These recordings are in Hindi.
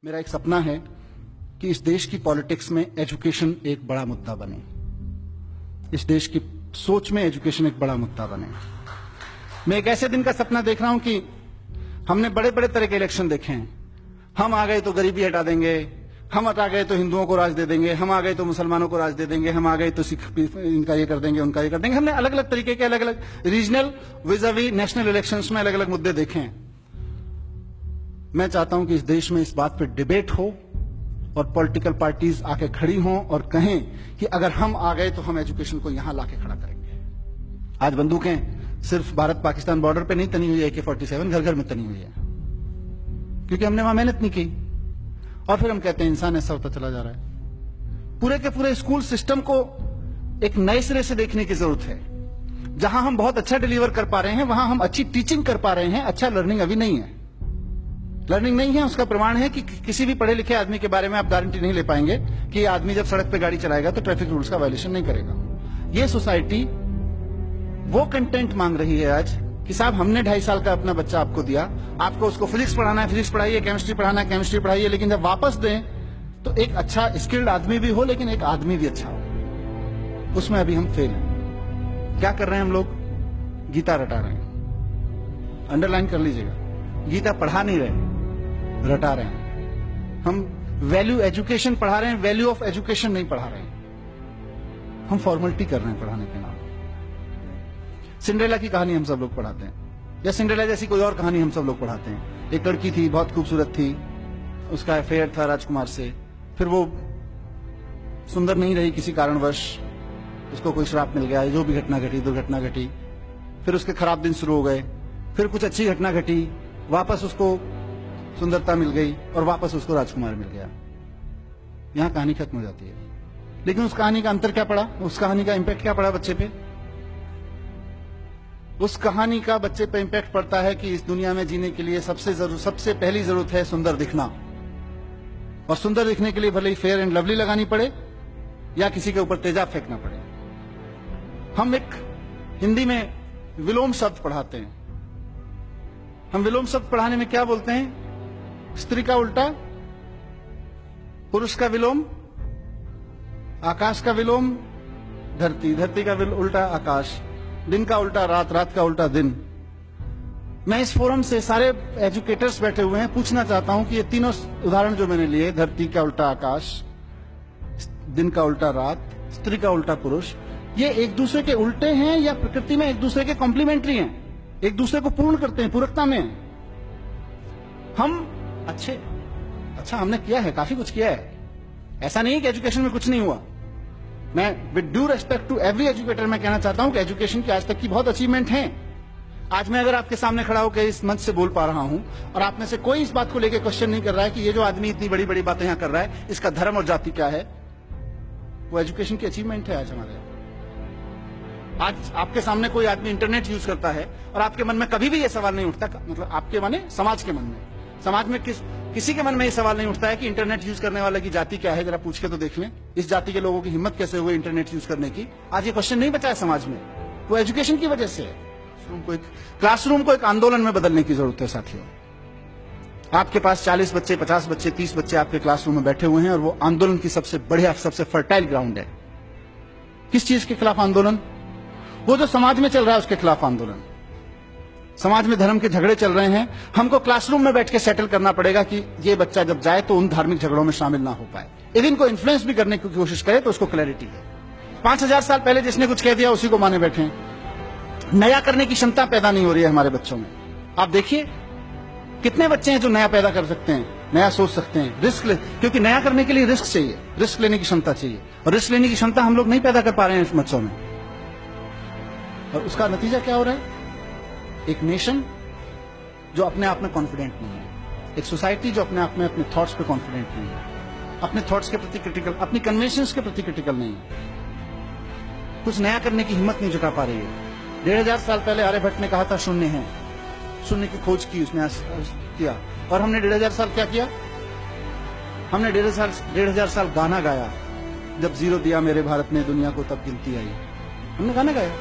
मेरा एक सपना है कि इस देश की पॉलिटिक्स में एजुकेशन एक बड़ा मुद्दा बने। इस देश की सोच में एजुकेशन एक बड़ा मुद्दा बने। मैं एक ऐसे दिन का सपना देख रहा हूं कि हमने बड़े बड़े तरह के इलेक्शन देखे हैं। हम आ गए तो गरीबी हटा देंगे, हम हटा गए तो हिंदुओं को राज दे देंगे, हम आ गए तो मुसलमानों को राज दे देंगे, हम आ गए तो सिख इनका ये कर देंगे, उनका ये कर देंगे। हमने अलग अलग तरीके के अलग अलग रीजनल विज़ावी नेशनल इलेक्शंस में अलग अलग मुद्दे देखे हैं। मैं चाहता हूं कि इस देश में इस बात पर डिबेट हो और पॉलिटिकल पार्टीज आके खड़ी हों और कहें कि अगर हम आ गए तो हम एजुकेशन को यहां लाके खड़ा करेंगे। आज बंदूकें सिर्फ भारत पाकिस्तान बॉर्डर पे नहीं तनी हुई है, AK-47 घर घर में तनी हुई है, क्योंकि हमने वहां मेहनत नहीं की। और फिर हम कहते हैं इंसान ऐसा होता चला जा रहा है। पूरे के पूरे स्कूल सिस्टम को एक नए सिरे से देखने की जरूरत है। जहां हम बहुत अच्छा डिलीवर कर पा रहे हैं, वहां हम अच्छी टीचिंग कर पा रहे हैं, अच्छा लर्निंग अभी नहीं है। लर्निंग नहीं है, उसका प्रमाण है कि किसी भी पढ़े लिखे आदमी के बारे में आप गारंटी नहीं ले पाएंगे कि आदमी जब सड़क पे गाड़ी चलाएगा तो ट्रैफिक रूल्स का वायलेशन नहीं करेगा। ये सोसाइटी वो कंटेंट मांग रही है आज कि साहब हमने 2.5 साल का अपना बच्चा आपको दिया, आपको उसको फिजिक्स पढ़ाना है, फिजिक्स पढ़ाइए, केमिस्ट्री पढ़ाना है, केमिस्ट्री पढ़ाइए, लेकिन जब वापस दें तो एक अच्छा स्किल्ड आदमी भी हो, लेकिन एक आदमी भी अच्छा हो। उसमें अभी हम फेल हैं। क्या कर रहे हैं हम लोग? गीता रटा रहे हैं। अंडरलाइन कर लीजिएगा, गीता पढ़ा नहीं रहे, रटा रहे हैं। हम वैल्यू एजुकेशन पढ़ा रहे हैं, वैल्यू ऑफ एजुकेशन नहीं पढ़ा रहे हैं। हम फॉर्मेलिटी कर रहे हैं पढ़ाने के नाम। सिंड्रेला की कहानी हम सब लोग पढ़ाते हैं, या सिंड्रेला जैसी कोई और कहानी हम सब लोग पढ़ाते हैं। एक लड़की थी, बहुत खूबसूरत थी, उसका अफेयर था राजकुमार से, फिर वो सुंदर नहीं रही किसी कारणवश, उसको कोई श्राप मिल गया, जो भी घटना घटी, दुर्घटना घटी, फिर उसके खराब दिन शुरू हो गए, फिर कुछ अच्छी घटना घटी, वापस उसको सुंदरता मिल गई और वापस उसको राजकुमार मिल गया। यहां कहानी खत्म हो जाती है। लेकिन उस कहानी का अंतर क्या पड़ा, उस कहानी का इंपैक्ट क्या पड़ा बच्चे पे? उस कहानी का बच्चे पे इंपैक्ट पड़ता है कि इस दुनिया में जीने के लिए सबसे पहली जरूरत है सुंदर दिखना। और सुंदर दिखने के लिए भले ही फेयर एंड लवली लगानी पड़े या किसी के ऊपर तेजाब फेंकना पड़े। हम एक हिंदी में विलोम शब्द पढ़ाते हैं। हम विलोम शब्द पढ़ाने में क्या बोलते हैं? स्त्री का उल्टा पुरुष का विलोम, आकाश का विलोम धरती, धरती का उल्टा आकाश, दिन का उल्टा रात, रात का उल्टा दिन। मैं इस फोरम से सारे एजुकेटर्स बैठे हुए हैं, पूछना चाहता हूं कि ये तीनों उदाहरण जो मैंने लिए, धरती का उल्टा आकाश, दिन का उल्टा रात, स्त्री का उल्टा पुरुष, ये एक दूसरे के उल्टे हैं या प्रकृति में एक दूसरे के कॉम्प्लीमेंट्री हैं, एक दूसरे को पूर्ण करते हैं, पूरकता में। हम अच्छा हमने किया है, काफी कुछ किया है। ऐसा नहीं है कि एजुकेशन में कुछ नहीं हुआ। मैं with due respect to every educator मैं कहना चाहता हूं कि एजुकेशन की आज तक की बहुत अचीवमेंट है। आज मैं अगर आपके सामने खड़ा होकर इस मंच से बोल पा रहा हूं और आप में से कोई इस बात को लेकर क्वेश्चन नहीं कर रहा है कि ये जो आदमी इतनी बड़ी बड़ी बातें यहां कर रहा है, इसका धर्म और जाति क्या है, वो एजुकेशन की अचीवमेंट है आज हमारे। आज आपके सामने कोई आदमी इंटरनेट यूज करता है और आपके मन में कभी भी ये सवाल नहीं उठता, मतलब आपके माने समाज के मन में, समाज में किसी के मन में ये सवाल नहीं उठता है कि इंटरनेट यूज करने वाले की जाति क्या है, जरा पूछ के तो देख लें। इस जाति के लोगों की हिम्मत कैसे हुई इंटरनेट यूज करने की? आज ये क्वेश्चन नहीं बचा है समाज में, वो एजुकेशन की वजह से है। क्लासरूम को एक आंदोलन में बदलने की जरूरत है साथियों। आपके पास 40 बच्चे, 50 बच्चे, 30 बच्चे आपके क्लासरूम में बैठे हुए हैं और वो आंदोलन की सबसे बढ़िया, सबसे फर्टाइल ग्राउंड है। किस चीज के खिलाफ आंदोलन? वो जो समाज में चल रहा है उसके खिलाफ आंदोलन। समाज में धर्म के झगड़े चल रहे हैं, हमको क्लासरूम में बैठ के सेटल करना पड़ेगा कि ये बच्चा जब जाए तो उन धार्मिक झगड़ों में शामिल ना हो पाए। यदि इनको इन्फ्लुएंस भी करने की कोशिश करे तो उसको क्लैरिटी है। 5000 साल पहले जिसने कुछ कह दिया उसी को माने बैठे हैं। नया करने की क्षमता पैदा नहीं हो रही है हमारे बच्चों में। आप देखिए कितने बच्चे हैं जो नया पैदा कर सकते हैं, नया सोच सकते हैं, क्योंकि नया करने के लिए रिस्क चाहिए, रिस्क लेने की क्षमता चाहिए, और रिस्क लेने की क्षमता हम लोग नहीं पैदा कर पा रहे हैं इस बच्चों में। और उसका नतीजा क्या हो रहा है? एक नेशन जो अपने आप में कॉन्फिडेंट नहीं है, एक सोसाइटी जो अपने आप में अपने थॉट्स पे कॉन्फिडेंट नहीं है, अपने थॉट्स के प्रति क्रिटिकल, अपनी कन्वेंशंस के प्रति क्रिटिकल नहीं है, कुछ नया करने की हिम्मत नहीं जुटा पा रही है। 1500 साल पहले आर्यभट्ट ने कहा था शून्य है, शून्य की खोज की उसने किया, और हमने 1500 साल क्या किया? हमने 1500 साल गाना गाया, जब जीरो दिया मेरे भारत ने दुनिया को तब गिनती आई। हमने गाना गाया,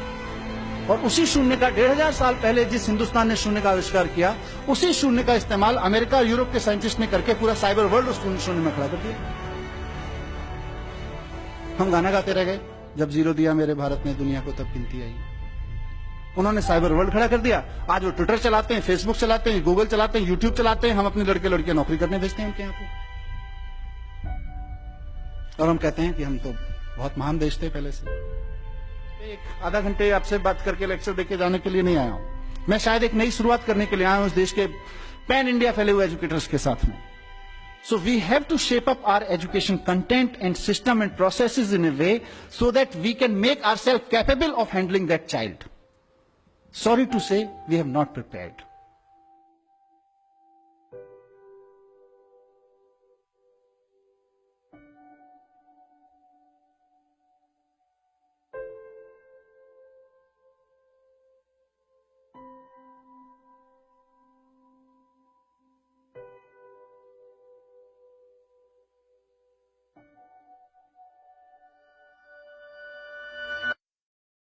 और उसी शून्य का 1500 साल पहले जिस हिंदुस्तान ने शून्य का आविष्कार किया, उसी शून्य का इस्तेमाल अमेरिका और यूरोप के साइंटिस्ट ने करके पूरा साइबर वर्ल्ड उस शून्य में खड़ा कर दिया। हम गाना गाते रह गए, जब जीरो दिया मेरे भारत ने दुनिया को तब गिनती आई। उन्होंने साइबर वर्ल्ड खड़ा कर दिया। आज वो ट्विटर चलाते हैं, फेसबुक चलाते हैं, गूगल चलाते हैं, यूट्यूब चलाते हैं। हम अपने लड़के लड़कियां नौकरी करने भेजते हैं उनके यहाँ पे, और हम कहते हैं कि हम तो बहुत महान देश थे पहले से। एक आधा घंटे आपसे बात करके लेक्चर देके जाने के लिए नहीं आया हूं मैं, शायद एक नई शुरुआत करने के लिए आया हूं इस देश के पैन इंडिया फैले हुए एजुकेटर्स के साथ में। So we have to shape up our education content and system and processes in a way so that we can make ourselves capable of handling that child. Sorry to say, we have not prepared.